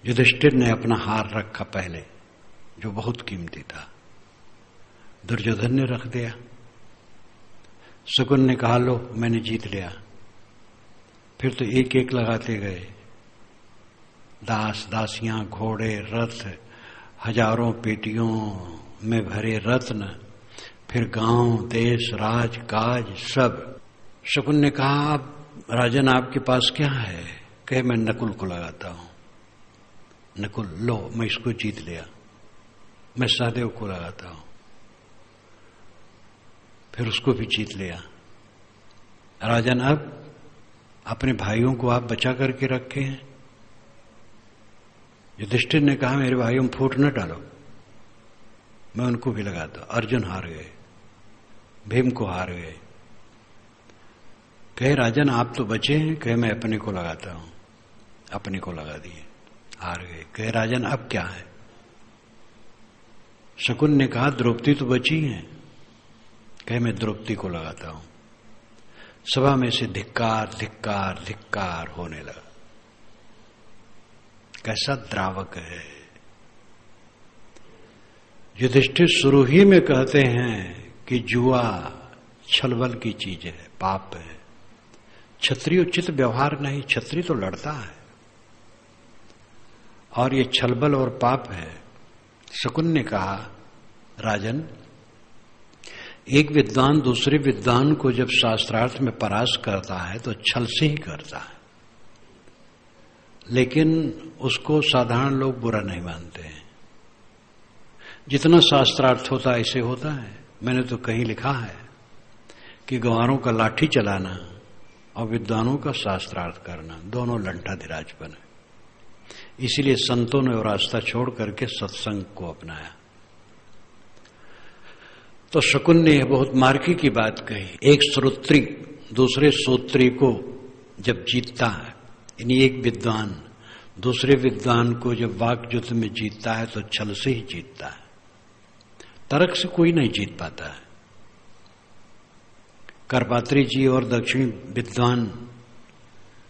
युधिष्ठिर ने अपना हार रखा पहले, जो बहुत कीमती था। दुर्योधन ने रख दिया। शकुन ने कहा लो मैंने जीत लिया। फिर तो एक एक लगाते गए, दास दासियां, घोड़े, रथ, हजारों पेटियों में भरे रत्न, फिर गांव, देश, राज, काज सब। शकुन ने कहा राजन आपके पास क्या है? कहे मैं नकुल को लगाता हूं। नकुल लो मैं इसको जीत लिया, मैं सहदेव को लगाता हूं। फिर उसको भी जीत लिया। राजन अब अपने भाइयों को आप बचा करके रखे हैं। युधिष्ठिर ने कहा मेरे भाइयों में फूट न डालो, मैं उनको भी लगाता। अर्जुन हार गए, भीम को हार गए। कहे राजन आप तो बचे हैं? कहे मैं अपने को लगाता हूं। अपने को लगा दिए, हार गए। कहे राजन अब क्या है? शकुन ने कहा द्रौपदी तो बची है। कहे मैं द्रौपदी को लगाता हूं। सभा में से धिक्कार धिक्कार धिक्कार होने लगा। कैसा द्रावक है। युधिष्ठिर शुरू ही में कहते हैं कि जुआ छलबल की चीज है, पाप है। क्षत्रिय उचित व्यवहार नहीं, क्षत्रिय तो लड़ता है और ये छलबल और पाप है। शकुन ने कहा, राजन, एक विद्वान दूसरे विद्वान को जब शास्त्रार्थ में परास्त करता है तो छल से ही करता है, लेकिन उसको साधारण लोग बुरा नहीं मानते हैं। जितना शास्त्रार्थ होता है ऐसे होता है। मैंने तो कहीं लिखा है कि गंवारों का लाठी चलाना और विद्वानों का शास्त्रार्थ करना दोनों लंठाधिराजपन है। इसीलिए संतों ने वो रास्ता छोड़ करके सत्संग को अपनाया। तो शकुन ने यह बहुत मार्की की बात कही। एक श्रोत्री दूसरे श्रोत्री को जब जीतता है, यानी एक विद्वान दूसरे विद्वान को जब वाक युद्ध में जीतता है तो छल से ही जीतता है, तर्क से कोई नहीं जीत पाता है। करपात्री जी और दक्षिणी विद्वान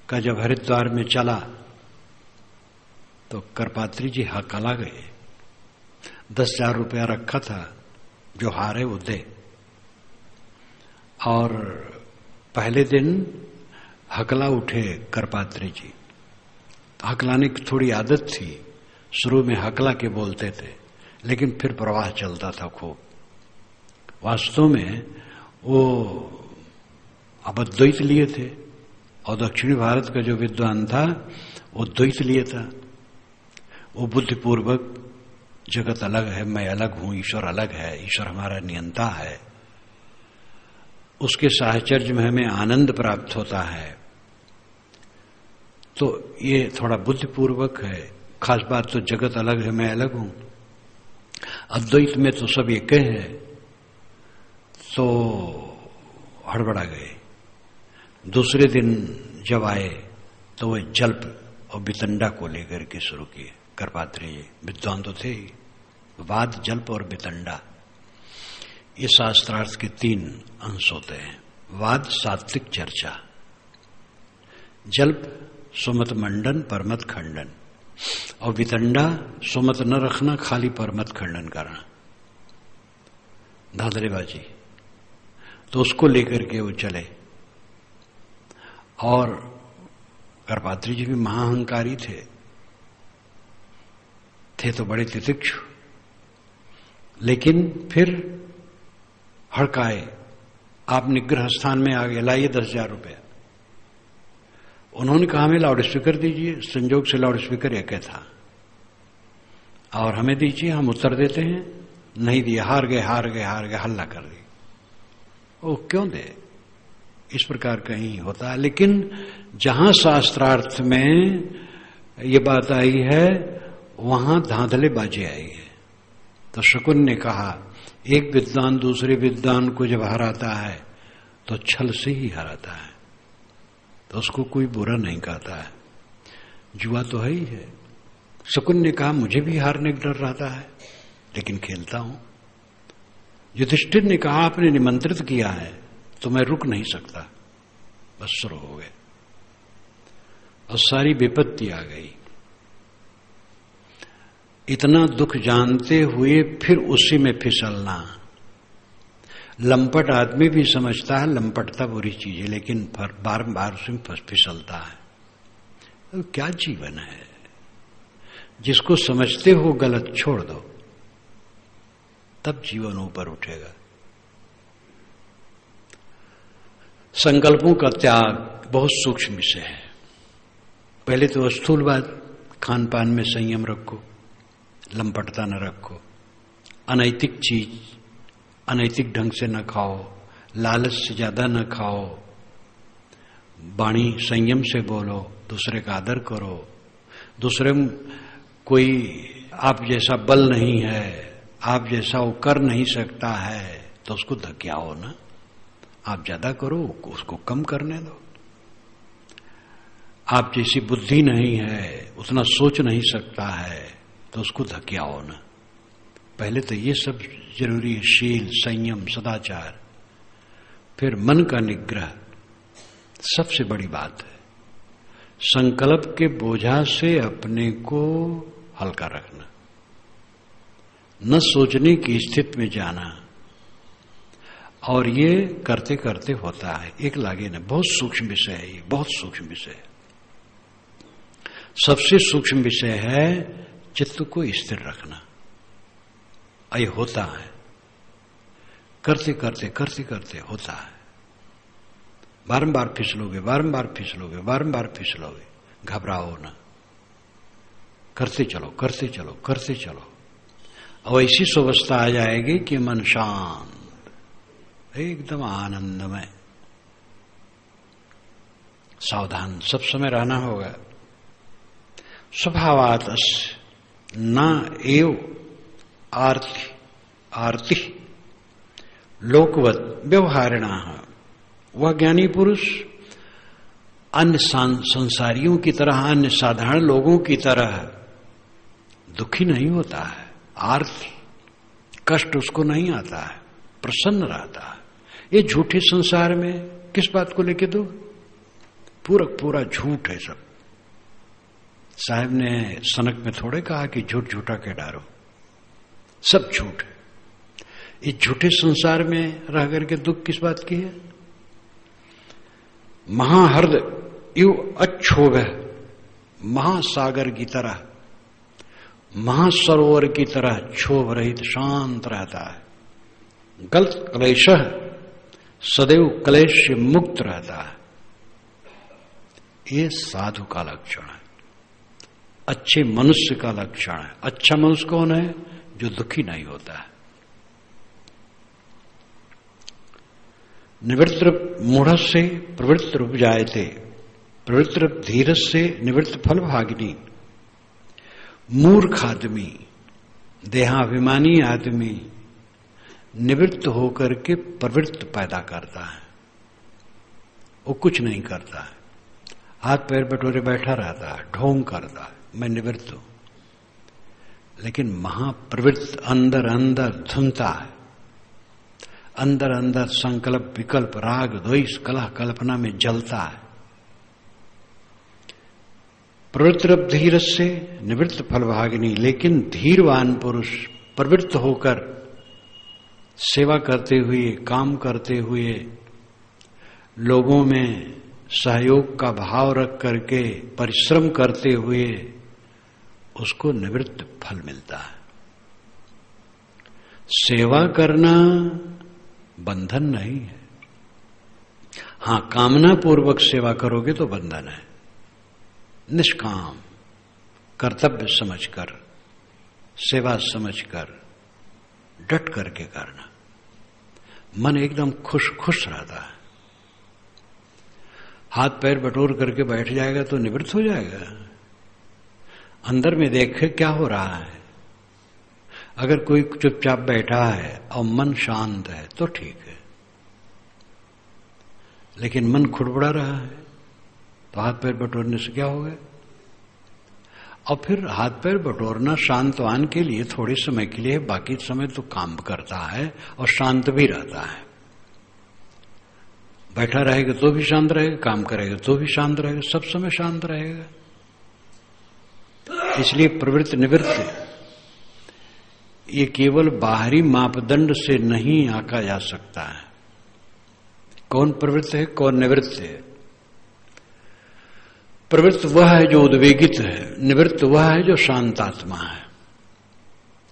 का जब हरिद्वार में चला तो करपात्री जी हकला गए। 10,000 रुपया रखा था, जो हारे वो दे। और पहले दिन हकला उठे करपात्री जी। हकलाने की थोड़ी आदत थी, शुरू में हकला के बोलते थे, लेकिन फिर प्रवाह चलता था खूब। वास्तव में वो अब द्वैत लिए थे और दक्षिणी भारत का जो विद्वान था वो द्वैत लिए था। वो बुद्धिपूर्वक जगत अलग है, मैं अलग हूं, ईश्वर अलग है, ईश्वर हमारा नियंता है, उसके साहचर्य में हमें आनंद प्राप्त होता है। तो ये थोड़ा बुद्धिपूर्वक है। खास बात तो जगत अलग है, मैं अलग हूं। अद्वैत में तो सब एक है। तो हड़बड़ा गए। दूसरे दिन जब आए तो वे जल्प और वितंडा को लेकर के शुरू किए। करपात्री विद्वान तो थे ही। वाद, जल्प और वितंडा, ये शास्त्रार्थ के 3 अंश होते हैं। वाद सात्विक चर्चा, जल्प सुमत मंडन परमत खंडन, और वितंडा सुमत न रखना, खाली परमत खंडन करना, धांधलेबाजी। तो उसको लेकर के वो चले। और करपात्री जी भी महाअहंकारी थे तो बड़े तितिक्षु, लेकिन फिर हड़काए। आप निग्रह स्थान में आ गए, लाइए 10,000 रुपया। उन्होंने कहा, हमें लाउड स्पीकर दीजिए। संजोग से लाउड स्पीकर एक था, और हमें दीजिए, हम उत्तर देते हैं। नहीं दिया, हार गए, हल्ला कर दी। वो क्यों दे? इस प्रकार कहीं होता है। लेकिन जहां शास्त्रार्थ में ये बात आई है वहां धांधलेबाजी आई है। तो शकुन ने कहा, एक विद्वान दूसरे विद्वान को जब हराता है तो छल से ही हराता है, तो उसको कोई बुरा नहीं कहता है। जुआ तो है ही है। शकुन ने कहा, मुझे भी हारने का डर रहता है, लेकिन खेलता हूं। युधिष्ठिर ने कहा, आपने निमंत्रित किया है तो मैं रुक नहीं सकता। बस शुरू हो गए और सारी विपत्ति आ गई। इतना दुख जानते हुए फिर उसी में फिसलना। लंपट आदमी भी समझता है लंपटता बुरी चीज है, लेकिन बार बार उसी में फिसलता है। तो क्या जीवन है? जिसको समझते हो गलत छोड़ दो, तब जीवन ऊपर उठेगा। संकल्पों का त्याग बहुत सूक्ष्म विषय है। पहले तो स्थूलवाद, खान पान में संयम रखो, लंपटता न रखो, अनैतिक चीज अनैतिक ढंग से न खाओ, लालच से ज्यादा न खाओ, वाणी संयम से बोलो, दूसरे का आदर करो। दूसरे कोई आप जैसा बल नहीं है, आप जैसा वो कर नहीं सकता है, तो उसको धक्याओ ना। आप ज्यादा करो, उसको कम करने दो। आप जैसी बुद्धि नहीं है, उतना सोच नहीं सकता है, तो उसको धक्याओ ना। पहले तो ये सब जरूरी है, शील, संयम, सदाचार। फिर मन का निग्रह सबसे बड़ी बात है। संकल्प के बोझा से अपने को हल्का रखना, न सोचने की स्थिति में जाना, और ये करते करते होता है, एक लागे न। बहुत सूक्ष्म विषय है ये, बहुत सूक्ष्म विषय है। सबसे सूक्ष्म विषय है चित्त को स्थिर रखना। ये होता है, करते करते करते करते होता है। बारंबार फिसलोगे, बारंबार फिसलोगे, बारंबार फिसलोगे, घबराओ ना, करते चलो, करते चलो, करते चलो। और ऐसी अवस्था आ जाएगी कि मन शांत, एकदम आनंदमय। सावधान सब समय रहना होगा। स्वभावात न एव आर्ति आर्ति लोकवत व्यवहारिणा। वह ज्ञानी पुरुष अन्य संसारियों की तरह, अन्य साधारण लोगों की तरह दुखी नहीं होता है। आर्ति, कष्ट उसको नहीं आता है, प्रसन्न रहता है। ये झूठे संसार में किस बात को लेके दुख? पूरा झूठ है सब। साहब ने सनक में थोड़े कहा कि झूठ झूठा के डारो, सब झूठ है। इस झूठे संसार में रह करके दुख किस बात की है? महाहृद यू अच्छोभ, महासागर की तरह, महासरोवर की तरह क्षोभ रहित शांत रहता है। गलत क्लेश सदैव क्लेश से मुक्त रहता है। ये साधु का लक्षण है, अच्छे मनुष्य का लक्षण है। अच्छा मनुष्य कौन है? जो दुखी नहीं होता है। निवृत्त मूढ़ से प्रवृत्त उपजायते, प्रवृत्त धीर से निवृत्त फल भागिनी। मूर्ख आदमी, देहाभिमानी आदमी निवृत्त होकर के प्रवृत्त पैदा करता है। वो कुछ नहीं करता है, हाथ पैर बटोरे बैठा रहता है, ढोंग करता है, मैं निवृत्त हूं। लेकिन महाप्रवृत्त अंदर अंदर धुनता है, अंदर अंदर संकल्प विकल्प राग द्वेष कलह कल्पना में जलता है। प्रवृत्त धीर से निवृत्त फलभागिनी। लेकिन धीरवान पुरुष प्रवृत्त होकर सेवा करते हुए, काम करते हुए, लोगों में सहयोग का भाव रख करके परिश्रम करते हुए उसको निवृत्त फल मिलता है। सेवा करना बंधन नहीं है। हां, कामना पूर्वक सेवा करोगे तो बंधन है। निष्काम कर्तव्य समझकर, सेवा समझकर डट करके करना, मन एकदम खुश खुश रहता है। हाथ पैर बटोर करके बैठ जाएगा तो निवृत्त हो जाएगा। अंदर में देखे क्या हो रहा है। अगर कोई चुपचाप बैठा है और मन शांत है तो ठीक है, लेकिन मन खुड़बड़ा रहा है तो हाथ पैर बटोरने से क्या होगा? और फिर हाथ पैर बटोरना शांतवान के लिए थोड़े समय के लिए, बाकी समय तो काम करता है और शांत भी रहता है। बैठा रहेगा तो भी शांत रहेगा, काम करेगा तो भी शांत रहेगा, सब समय शांत रहेगा। इसलिए प्रवृत्त निवृत्त ये केवल बाहरी मापदंड से नहीं आंका जा सकता है। कौन प्रवृत्त है, कौन निवृत्त है? प्रवृत्त वह है जो उद्वेगित है, निवृत्त वह है जो शांतात्मा है।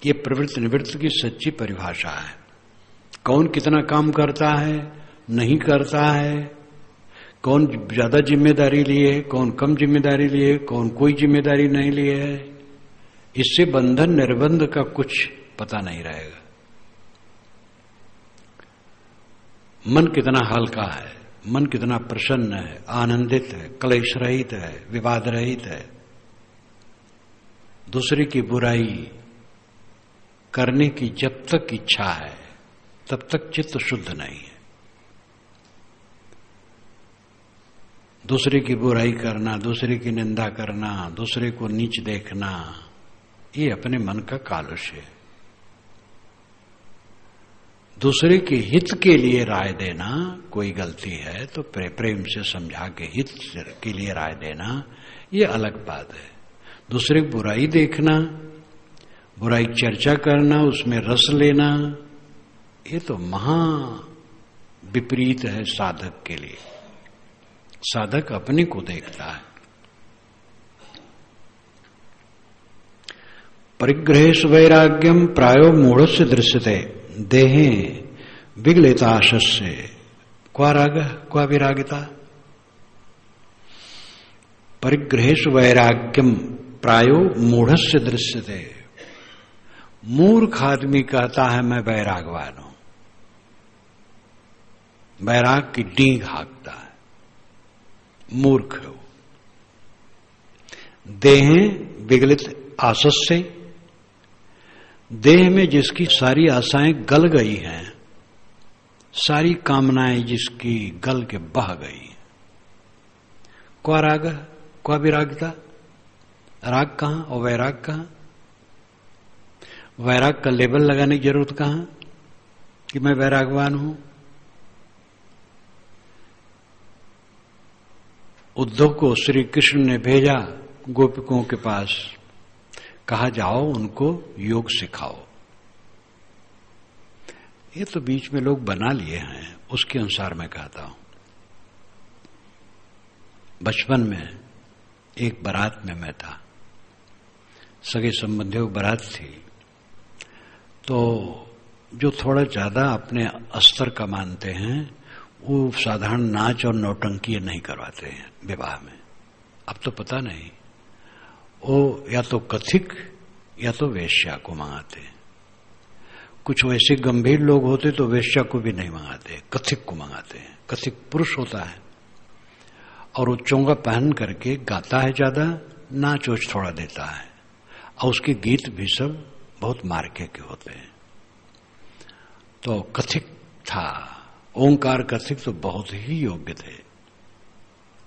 ये प्रवृत्त निवृत्त की सच्ची परिभाषा है। कौन कितना काम करता है, नहीं करता है, कौन ज्यादा जिम्मेदारी लिए, कौन कम जिम्मेदारी लिए, कौन कोई जिम्मेदारी नहीं लिए है, इससे बंधन निर्बंध का कुछ पता नहीं रहेगा। मन कितना हल्का है, मन कितना प्रसन्न है, आनंदित है, क्लेश रहित है, विवाद रहित है। दूसरे की बुराई करने की जब तक इच्छा है तब तक चित्त शुद्ध नहीं है। दूसरे की बुराई करना, दूसरे की निंदा करना, दूसरे को नीच देखना, ये अपने मन का कालुष्य है। दूसरे के हित के लिए राय देना, कोई गलती है तो प्रेम से समझा के हित के लिए राय देना, ये अलग बात है। दूसरे की बुराई देखना, बुराई चर्चा करना, उसमें रस लेना, ये तो महा विपरीत है साधक के लिए। साधक अपने को देखता है। परिग्रहेषु वैराग्यम प्रायो मूढ़स्य दृश्यते देहे विगलिताशस्य क्वा राग क्वा विरागिता। परिग्रहेषु वैराग्यम प्रायो मूढ़स्य दृश्यते। मूर्ख आदमी कहता है मैं वैरागवान हूं, वैराग की डींग हाँकता है, मूर्ख है वो। देह विगलित आसस्य, देह में जिसकी सारी आशाएं गल गई हैं, सारी कामनाएं जिसकी गल के बह गई, क्वा राग क्वा विरागता। राग कहां और वैराग कहां? वैराग का लेबल लगाने की जरूरत कहां कि मैं वैरागवान हूं? उद्धव को श्री कृष्ण ने भेजा गोपिकों के पास, कहा जाओ उनको योग सिखाओ। ये तो बीच में लोग बना लिए हैं, उसके अनुसार मैं कहता हूं। बचपन में एक बारात में मैं था, सगे संबंधियों की बारात थी, तो जो थोड़ा ज्यादा अपने स्तर का मानते हैं वो साधारण नाच और नौटंकी नहीं करवाते हैं विवाह में। अब तो पता नहीं, वो या तो कथिक या तो वेश्या को मंगाते हैं। कुछ वैसे गंभीर लोग होते तो वेश्या को भी नहीं मंगाते, कथिक को मंगाते हैं। कथिक पुरुष होता है और वो चोंगा पहन करके गाता है ज्यादा, नाच वोच थोड़ा देता है, और उसके गीत भी सब बहुत मार्के के होते हैं। तो कथिक था, ओंकार कथिक तो बहुत ही योग्य थे।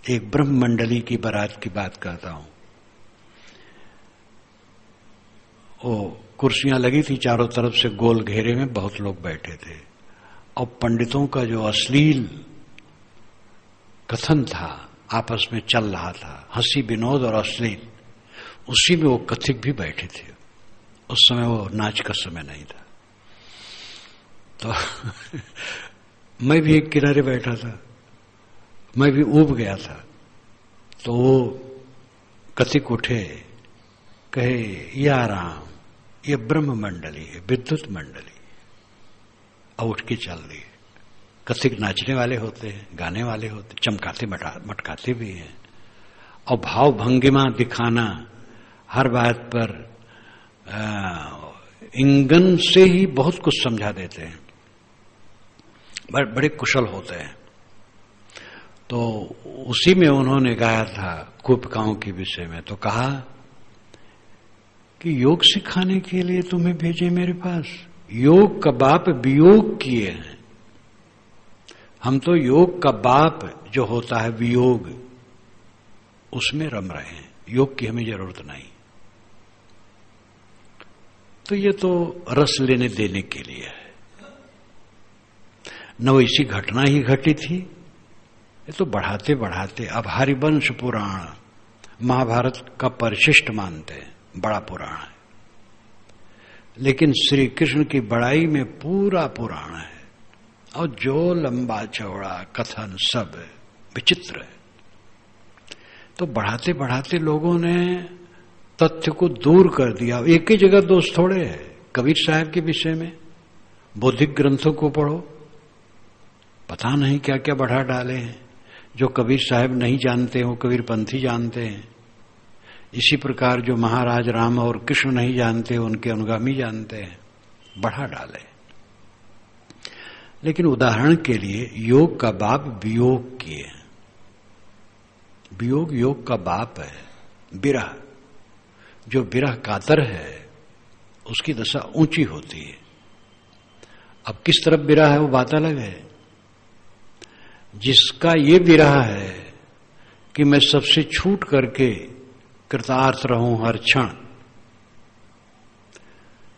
एक ब्रह्म मंडली की बारात की बात कहता हूं। वो कुर्सियां लगी थी चारों तरफ से, गोल घेरे में बहुत लोग बैठे थे, और पंडितों का जो अश्लील कथन था आपस में चल रहा था, हंसी विनोद और अश्लील, उसी में वो कथिक भी बैठे थे। उस समय वो नाच का समय नहीं था। तो मैं भी एक किनारे बैठा था, मैं भी ऊब गया था। तो वो कथिक उठे, कहे या राम, ये ब्रह्म मंडली है, विद्युत मंडली, और उठ के चल दिए। कथिक नाचने वाले होते हैं, गाने वाले होते, चमकाते मटकाते भी हैं, और भाव भंगिमा दिखाना, हर बात पर इंगन से ही बहुत कुछ समझा देते हैं, बड़े कुशल होते हैं। तो उसी में उन्होंने गाया था गोपिकाओं के विषय में, तो कहा कि योग सिखाने के लिए तुम्हें भेजे मेरे पास, योग का बाप वियोग किए हैं। हम तो योग का बाप जो होता है वियोग, उसमें रम रहे हैं, योग की हमें जरूरत नहीं। तो ये तो रस लेने देने के लिए है, न वैसी घटना ही घटी थी। ये तो बढ़ाते बढ़ाते अब हरिवंश पुराण महाभारत का परिशिष्ट मानते हैं, बड़ा पुराण है, लेकिन श्री कृष्ण की बड़ाई में पूरा पुराण है, और जो लंबा चौड़ा कथन सब विचित्र है। तो बढ़ाते बढ़ाते लोगों ने तथ्य को दूर कर दिया। एक ही जगह दोष थोड़े है, कबीर साहब के विषय में बौद्धिक ग्रंथों को पढ़ो, पता नहीं क्या क्या बढ़ा डाले हैं। जो कबीर साहब नहीं जानते हो कबीर पंथी जानते हैं। इसी प्रकार जो महाराज राम और कृष्ण नहीं जानते उनके अनुगामी जानते हैं, बढ़ा डाले। लेकिन उदाहरण के लिए योग का बाप वियोग किए, वियोग योग का बाप है। विरह, जो विरह कातर है उसकी दशा ऊंची होती है। अब किस तरफ विरह है वो बात अलग है। जिसका ये विरह है कि मैं सबसे छूट करके कृतार्थ रहूं हर क्षण,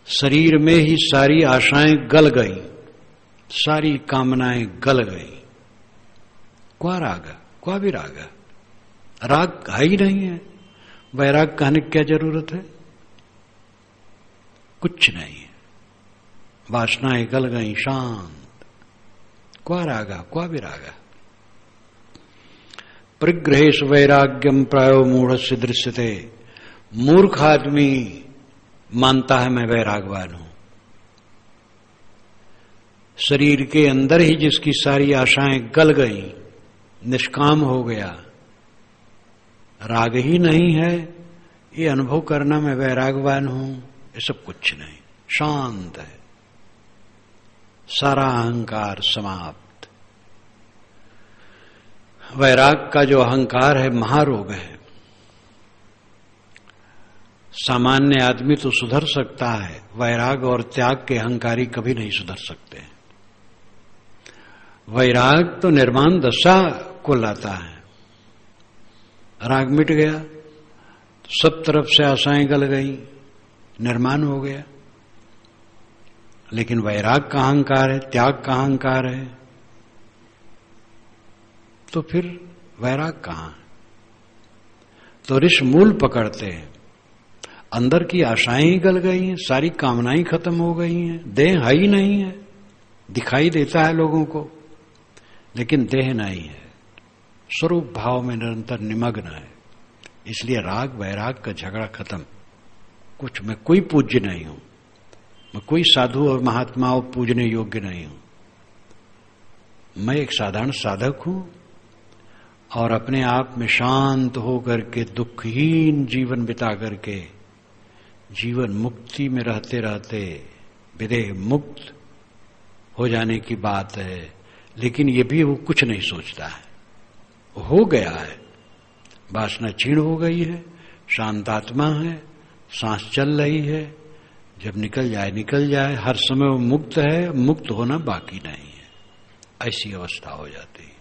शरीर में ही सारी आशाएं गल गई, सारी कामनाएं गल गई, क्वा राग क्वा विराग, राग है ही नहीं है। वैराग कहने की क्या जरूरत है? कुछ नहीं है, वासनाएं गल गई, शांत, क्वा रागा क्वा विरागा। परिग्रहेश वैराग्यम प्रायो मूढ़ से दृश्यते। मूर्ख आदमी मानता है मैं वैरागवान हूं। शरीर के अंदर ही जिसकी सारी आशाएं गल गई, निष्काम हो गया, राग ही नहीं है, ये अनुभव करना मैं वैरागवान हूं, ये सब कुछ नहीं, शांत है, सारा अहंकार समाप्त। वैराग का जो अहंकार है महारोग है। सामान्य आदमी तो सुधर सकता है, वैराग और त्याग के अहंकारी कभी नहीं सुधर सकते। वैराग तो निर्माण दशा को लाता है। राग मिट गया तो सब तरफ से आशाएं गल गई, निर्माण हो गया। लेकिन वैराग का अहंकार है, त्याग का अहंकार है, तो फिर वैराग कहां? तो ऋष मूल पकड़ते हैं। अंदर की आशाएं ही गल गई हैं, सारी कामनाएं खत्म हो गई हैं, देह है ही नहीं है। दिखाई देता है लोगों को, लेकिन देह नहीं है, स्वरूप भाव में निरंतर निमग्न है। इसलिए राग वैराग का झगड़ा खत्म। कुछ मैं कोई पूज्य नहीं हूं, मैं कोई साधु और महात्माओं पूजने योग्य नहीं हूं। मैं एक साधारण साधक हूं और अपने आप में शांत होकर के दुखहीन जीवन बिता करके जीवन मुक्ति में रहते रहते विदेह मुक्त हो जाने की बात है। लेकिन ये भी वो कुछ नहीं सोचता है, हो गया है, वासना क्षीण हो गई है, शांतात्मा है, सांस चल रही है, जब निकल जाए निकल जाए, हर समय वो मुक्त है, मुक्त होना बाकी नहीं है। ऐसी अवस्था हो जाती है।